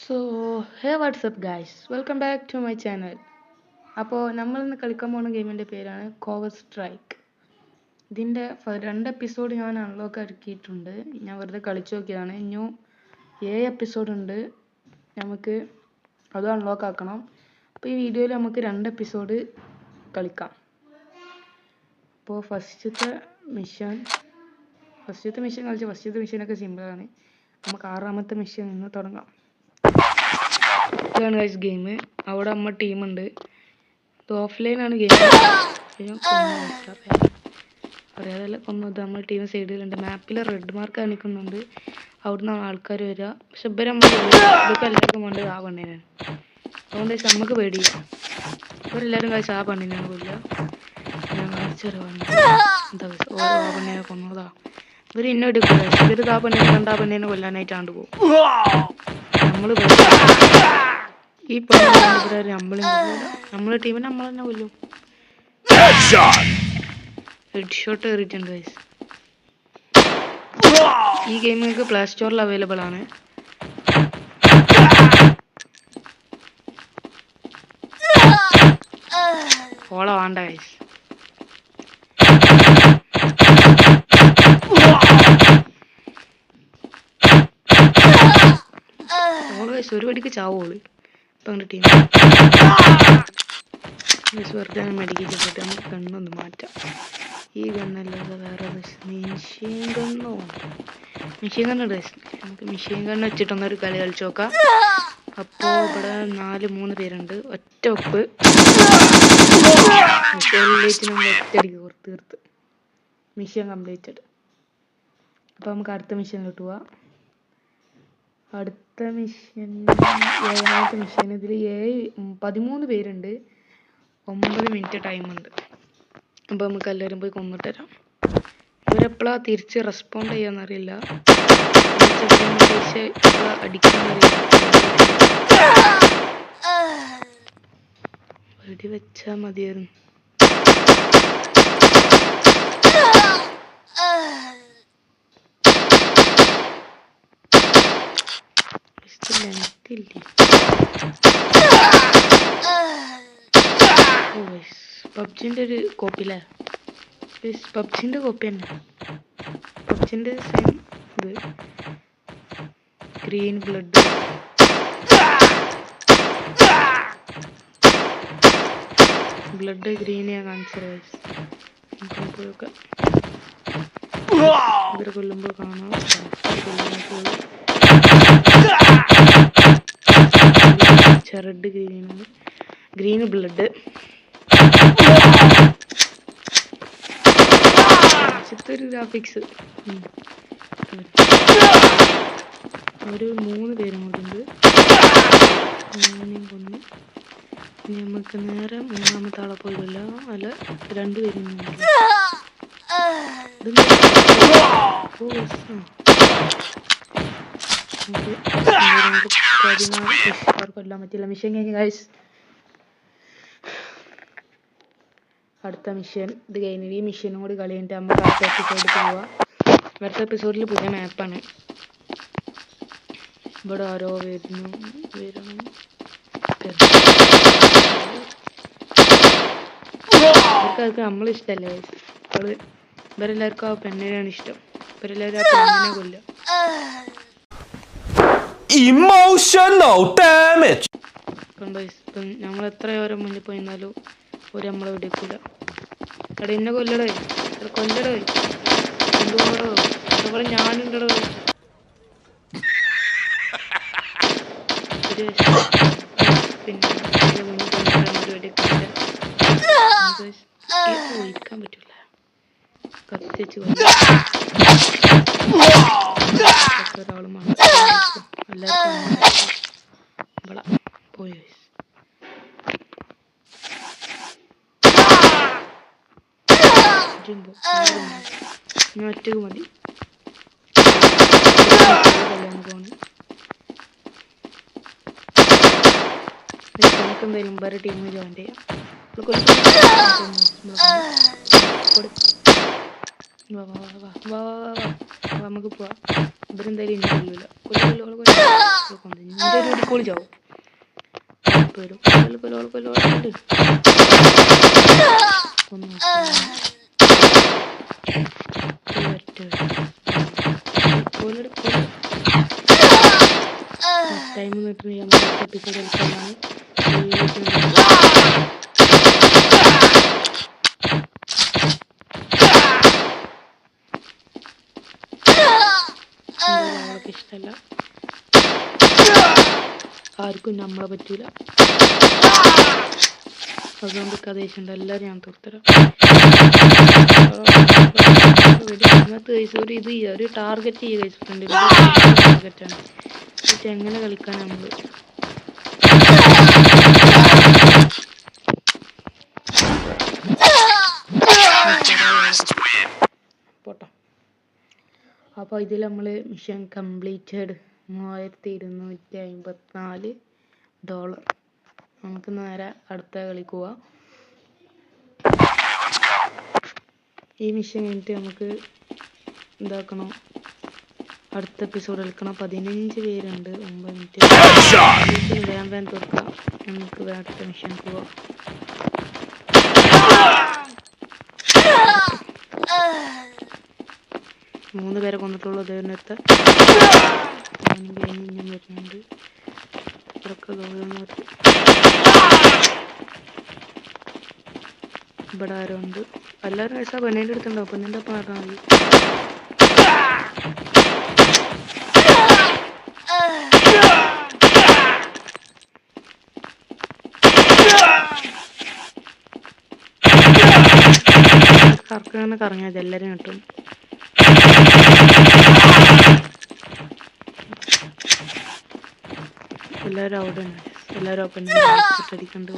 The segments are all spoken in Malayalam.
So hey what's up guys, welcome back to my channel. അപ്പോൾ നമ്മളിന്ന് കളിക്കാൻ പോകുന്ന ഗെയിമിൻ്റെ പേരാണ് കോവർ സ്ട്രൈക്ക്. ഇതിൻ്റെ 2 എപ്പിസോഡ് ഞാൻ അൺലോക്ക് ആക്കിയിട്ടുണ്ട്. ഞാൻ വെറുതെ കളിച്ചു നോക്കിയതാണ്. ഇനിയും 7 എപ്പിസോഡുണ്ട്, നമുക്ക് അത് അൺലോക്ക് ആക്കണം. അപ്പോൾ ഈ വീഡിയോയിൽ നമുക്ക് 2 എപ്പിസോഡ് കളിക്കാം. അപ്പോൾ ഫസ്റ്റത്തെ മിഷൻ കളിച്ച ഫസ്റ്റത്തെ മിഷനൊക്കെ സിമ്പിളാണ്. നമുക്ക് 6ാമത്തെ മിഷൻ നിന്ന് തുടങ്ങാം. ഇതാണ് ഗൈസ് ഗെയിം. അവിടെ അമ്മ ടീമുണ്ട്. ഇത് ഓഫ്ലൈനാണ് ഗെയിം. അറിയാതല്ല കൊന്നത്. നമ്മൾ ടീം സൈഡിലുണ്ട്. മാപ്പിൽ റെഡ് മാർക്ക് കാണിക്കുന്നുണ്ട്. അവിടെ നിന്നാണ് ആൾക്കാർ വരിക. പക്ഷെ ഇതൊക്കെ എല്ലാവർക്കും വേണ്ടത് ആ പെണ്ണിനാണ്. അതുകൊണ്ട് നമുക്ക് പേടിയില്ല. ഇവരെല്ലാവരും കഴിച്ച് ആ പെണ്ണിനാണ് കൊല്ലുക. ഞാൻ കാണിച്ചൊരു പെണ്ണ് എന്താ ഓരോ ആ പെണ്ണിനെ കൊന്നതാ. ഇവർ ഇന്നെ എടുക്കില്ല. ഇവർ ആ പെണ്ണിനെ കണ്ട ആ പെണ്ണിനെ കൊല്ലാനായിട്ടാണ്ട് പോകും. നമ്മൾ ഈ പെണ്ണിനെ നമ്മളും കൊല്ലൂല. നമ്മളെ ടീമിനെ നമ്മൾ തന്നെ കൊല്ലും. ഹെഡ് ഷോട്ട് കയറിയിട്ടുണ്ട് ഗൈസ്. ഈ ഗെയിം നിങ്ങൾക്ക് പ്ലേ സ്റ്റോറിൽ അവൈലബിൾ ആണ്. ഫോളോ വേണ്ട ഗൈസ്. ഒരു പടിക്ക് ചാവോള്. ഇപ്പം ടീം വെറുതെ മെഡിക്കൽ നമുക്ക് കണ്ണൊന്ന് മാറ്റാം. ഈ ഗണ്ണല്ലാതെ വേറെ മെഷീൻ ഗണ്ണ് നമുക്ക് മെഷീൻ ഗണ്ണ് വെച്ചിട്ടൊന്നൊരു കളി കളിച്ചു നോക്കാം. അപ്പോൾ ഇവിടെ 3 പേരുണ്ട്. ഒറ്റ ഒപ്പ് മിഷനിലേക്ക് നമ്മൾ ഒറ്റയടിക്ക് തീർത്ത് മിഷൻ കംപ്ലീറ്റഡ്. അപ്പോൾ നമുക്ക് അടുത്ത മിഷനിലോട്ട് പോവാം. അടുത്ത മിഷൻ 7ാമത്തെ മിഷൻ. ഇതിൽ 13 പേരുണ്ട്. 9 മിനിറ്റ് ടൈമുണ്ട്. അപ്പോൾ നമുക്ക് എല്ലാവരും പോയി കൊന്നിട്ട് തരാം. ഇവരെപ്പോഴാണ് തിരിച്ച് റെസ്പോണ്ട് ചെയ്യാന്നറിയില്ല. അടിക്കാന്നറിയില്ല. വെടി വെച്ചാൽ മതിയായിരുന്നു. പബ്ജിന്റെ ഒരു കോപ്പിയില്ലേ? പബ്ജിന്റെ കോപ്പി തന്നെ. പബ്ജിന്റെ സെയിം ഇത്. Green blood. ഗ്രീൻ ഞാൻ കാണിച്ചത്. പോയൊക്കെ ഇവരെ കൊല്ലുമ്പോൾ കാണാം. റെഡ് ഗ്രീനാണ്. Green blood. ഒരു ഗ്രാഫിക്സ്. ഒരു 3 പേരും കൂടിയുണ്ട്. കൊന്നു. ഇനി നമുക്ക് നേരെ 3ാമത്തെ ആളെ പോയില്ല. അല്ല 2 പേരും കൊല്ലാൻ പറ്റില്ല. മിഷൻ കഴിഞ്ഞ് ഗൈസ്. അടുത്ത മിഷൻ ഇത് കഴിഞ്ഞ് ഈ മിഷനും കൂടി കളി കഴിഞ്ഞിട്ട് നമുക്ക് അടുത്ത എപ്പിസോഡിൽ പോവാം. അടുത്ത എപ്പിസോഡിൽ പുതിയ മാപ്പാണ്. ഇവിടെ ആരോ വരണം. അതൊക്കെ നമ്മളിഷ്ടല്ലേ. ഇവരെല്ലാവർക്കും ആ പെണ്ണിനാണ് ഇഷ്ടം. ഇവരെല്ലാവരും ആ പെണ്ണിനെ കൊല്ലുക. ഇപ്പം നമ്മൾ എത്രയോരം മുന്നിൽ പോയിരുന്നാലും ഒരു നമ്മളെ വിടിക്കൂല. എടാ എന്നെ കൊല്ലടോ, കൊല്ലടോ, എന്തുകൊണ്ടോ അതുപോലെ ഞാനുണ്ടോ. പിന്നെ ഇരിക്കാൻ പറ്റൂല. കത്തിച്ച് ഒരാൾ എല്ലാവർക്കും പോയി. ഞാൻ ഒറ്റക്ക് മതി. നമുക്ക് എന്തായാലും വേറെ ടീമിൽ ജോയിൻ ചെയ്യാം. നമുക്ക് പോവാം. ഇവരെന്തായാലും ഇനി കൊല്ലൂല. നിന്റെ ഒരു ഇടിക്കോളി ചാവും. വരും ടൈം കിട്ടുന്ന എപ്പിസോഡ് എടുക്കാനാണ്. അവൾക്ക് ഇഷ്ടമല്ല, ആർക്കും നമ്മളെ പറ്റൂല. അതുകൊണ്ട് കഥയുണ്ട് എല്ലാവരും ഞാൻ തോർത്തരാം. ഒരു ടാർഗറ്റ് ചെയ്യുക കഴിച്ചിട്ടുണ്ട്. ടാർഗറ്റാണ്. എന്നിട്ട് എങ്ങനെ കളിക്കാൻ നമ്മൾ പോട്ടെ. അപ്പോൾ ഇതിൽ നമ്മൾ മിഷൻ കംപ്ലീറ്റഡ് $3254. നമുക്ക് നേരെ അടുത്ത കളിക്ക് പോവാം. ഈ മിഷൻ കഴിഞ്ഞിട്ട് നമുക്ക് എന്താക്കണം, അടുത്ത എപ്പിസോഡ് കളിക്കണം. 15 പേരുണ്ട്. 9 മിനിറ്റ് വേഗം തുറക്കാം. നമുക്ക് അടുത്ത മിഷൻ പോവാം. മൂന്ന് പേരെ കൊന്നിട്ടുള്ളൂ. അദ്ദേഹത്തെ ഞാൻ വരുന്നുണ്ട്. ഇവിടെ ആരോ ഉണ്ട്. എല്ലാവരും വയസ്സാ പെണ്ണിൻ്റെ അടുത്തുണ്ടാവും. പെണ്ണിൻ്റെ ഒപ്പം പറഞ്ഞാൽ മതി. കറക്കാണ് കറങ്ങിയത്. എല്ലാവരും കിട്ടും. എല്ലാവരും അവിടെ ഉണ്ട്. എല്ലാവരും ഓപ്പൺ അടിക്കണ്ട്.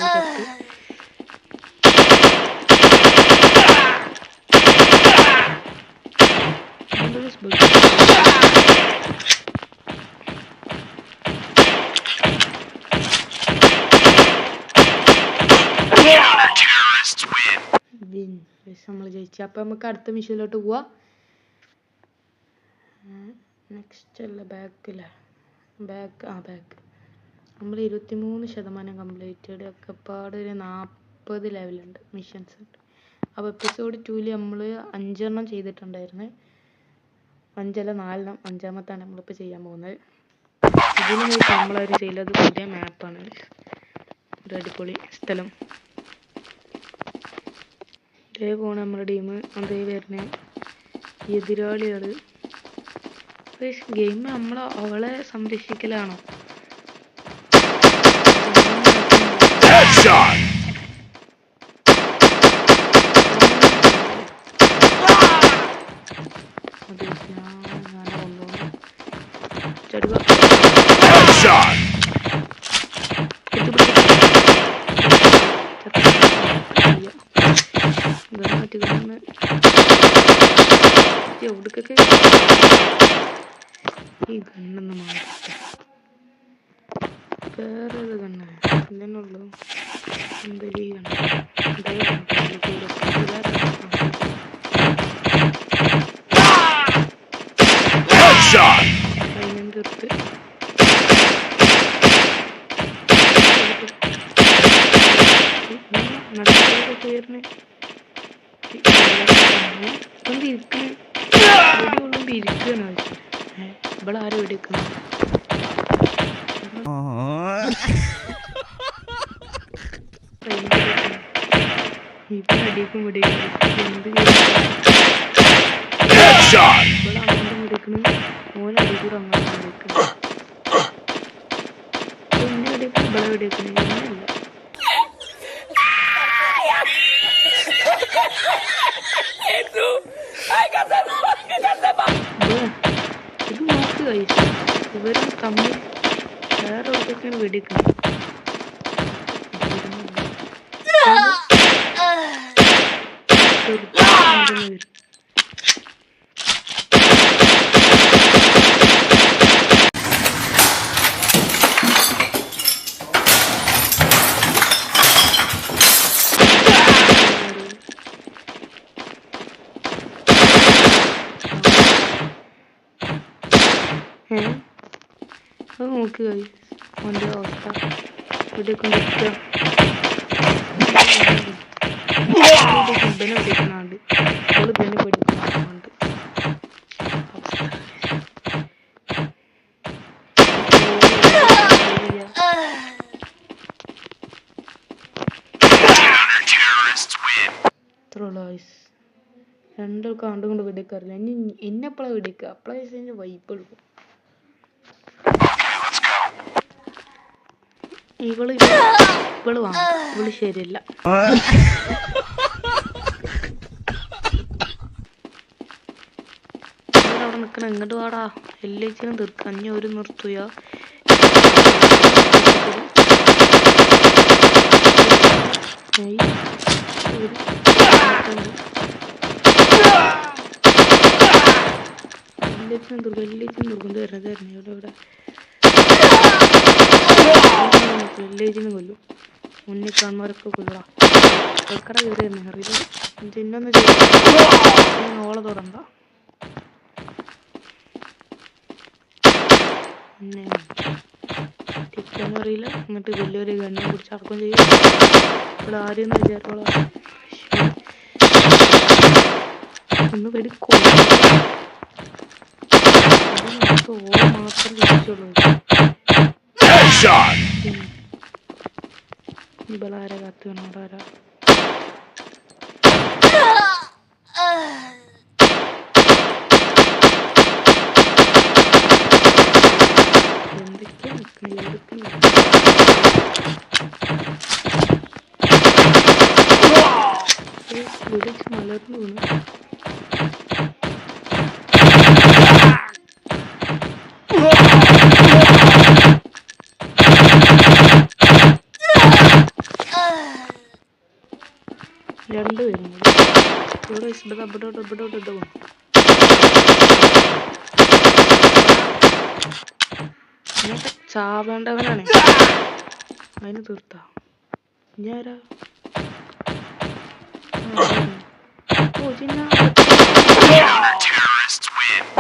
നമ്മൾ ജയിച്ചു. അപ്പം നമുക്ക് അടുത്ത മിഷനിലോട്ട് പോവാം. നെക്സ്റ്റ് അല്ല, ബാക്കില്ല, ബാക്ക് നമ്മൾ 23% കംപ്ലീറ്റഡ്. ഒക്കെപ്പാട് ഒരു 40 ലെവലുണ്ട് മിഷൻസ് ഉണ്ട്. അപ്പോൾ എപ്പിസോഡ് 2 നമ്മൾ 5 ചെയ്തിട്ടുണ്ടായിരുന്നു. 5 അല്ല 4, 5-ാമത്താണ് നമ്മളിപ്പോൾ ചെയ്യാൻ പോകുന്നത്. ഇതിന് നമ്മളാരും ചെയ്തത് പുതിയ മാപ്പാണ്. ഒരു അടിപൊളി സ്ഥലം. ഇതേ പോണ നമ്മുടെ ടീം. അതേ വരുന്ന എതിരാളികൾ. ഗെയിം നമ്മൾ അവളെ സംരക്ഷിക്കലാണോ? എവിടേക്കൊക്കെ ഈ ഗണ്ണൊന്ന് മാറിട്ട് വേറെ ഏത് ഗണ്ണ ഇതിനുള്ളൂ. എന്തൊരു ഈ ഗണ്ണ അതിനും തീർത്ത് നടക്കൊക്കെ വരുന്നേ. ഇരിക്കുകയാണ് ഇവിടെ ആരും എടുക്കണം. ഇപ്പൊ അടിക്കും പിടിക്കണം. എന്ത് ഇവിടെ അങ്ങോട്ടും പിടിക്കണം. ഓനടി കൂടെ അങ്ങോട്ടും പിടിക്കണം. എന്നെ അടിക്കും ഇവിടെ പിടിക്കണം. ഇങ്ങനെയല്ല. ഇത് നോക്ക് കഴിച്ചു. ഇവരും തമ്മിൽ വേറെ ഒക്കെയാണ് വെടിക്കുന്നത്. നോക്കുക അവൻ്റെ അവസ്ഥ ഇവിടെ കൊണ്ടിരിക്കുക ബെന്നെ പിടിക്കുന്നുണ്ട് അവള് ബെന്നെ പിടിക്കുന്നുണ്ട് രണ്ടൊക്കെ കണ്ടും കൊണ്ട് വെടിക്കാറില്ല ഇനി എന്നെപ്പോഴാണ് വെടിക്കുക അപ്പോഴാ കഴിഞ്ഞാൽ വൈപ്പ് എടുക്കും ഇവള് വാങ്ങും ഇവള് ശരിയല്ല അവിടെ നിക്കണം ഇങ്ങോട്ട് വാടാ എല്ലാറ്റിനും തീർക്കാം അഞ്ഞ ഒരു നിർത്തുക എല്ലാറ്റിനും തീർക്കും തരണേ ഇവിടെ എല്ലാറ്റിനും കൊല്ലും മുന്നിൽ കാണുന്നവരൊക്കെ കൊല്ലുക വെക്കട കയറിയായിരുന്നു അറിയില്ല ചിന്നൊന്നും ചെയ്യാൻ ഓളെ തുടണ്ട പിന്നെ ടിക്കാനും അറിയില്ല എന്നിട്ട് വലിയൊരു ഗണ്ണും പിടിച്ച് അടക്കം ചെയ്യും ഇവിടെ ആരെയൊന്നും വിചാരിച്ചോളാം ഒന്ന് വെടിക്കോ ഓള് മാത്രം വിളിച്ചുള്ളൂ ഇവളാരാ കത്ത് വേണോടാരാ എന്തൊക്കെയാ നിക്കണേ വിളിച്ച് മലർന്നു വീണു രണ്ടുപേരും കൂടി ഇവിടെ ഇങ്ങനത്തെ ചാവേണ്ടവനാണ് അതിന് തീർത്താ ഞാരാ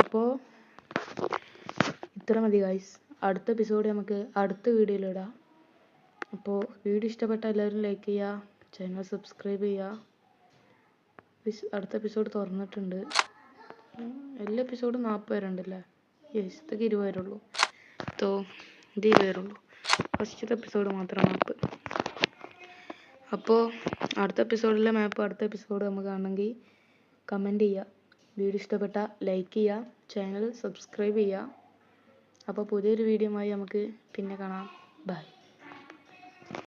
അപ്പോ ഇത്ര മതി ഗൈസ് അടുത്ത എപ്പിസോഡ് നമുക്ക് അടുത്ത വീഡിയോയിലിടാം അപ്പോൾ വീഡിയോ ഇഷ്ടപ്പെട്ട എല്ലാവരും ലൈക്ക് ചെയ്യുക ചാനൽ സബ്സ്ക്രൈബ് ചെയ്യുക അടുത്ത എപ്പിസോഡ് തുറന്നിട്ടുണ്ട് എല്ലാ എപ്പിസോഡും 40 പേരുണ്ടല്ലേ യെസ് ഇതൊക്കെ 20 പേരുള്ളൂ തോ ഇത് 20 പേരുള്ളൂ ഫസ്റ്റത്തെ എപ്പിസോഡ് മാത്രം മാപ്പ് അപ്പോൾ അടുത്ത എപ്പിസോഡിലെ മാപ്പ് അടുത്ത എപ്പിസോഡ് നമുക്ക് കാണണമെങ്കിൽ കമൻറ്റ് ചെയ്യുക വീഡിയോ ഇഷ്ടപ്പെട്ട ലൈക്ക് ചെയ്യുക ചാനൽ സബ്സ്ക്രൈബ് ചെയ്യുക അപ്പോൾ പുതിയൊരു വീഡിയോയുമായി നമുക്ക് പിന്നെ കാണാം ബൈ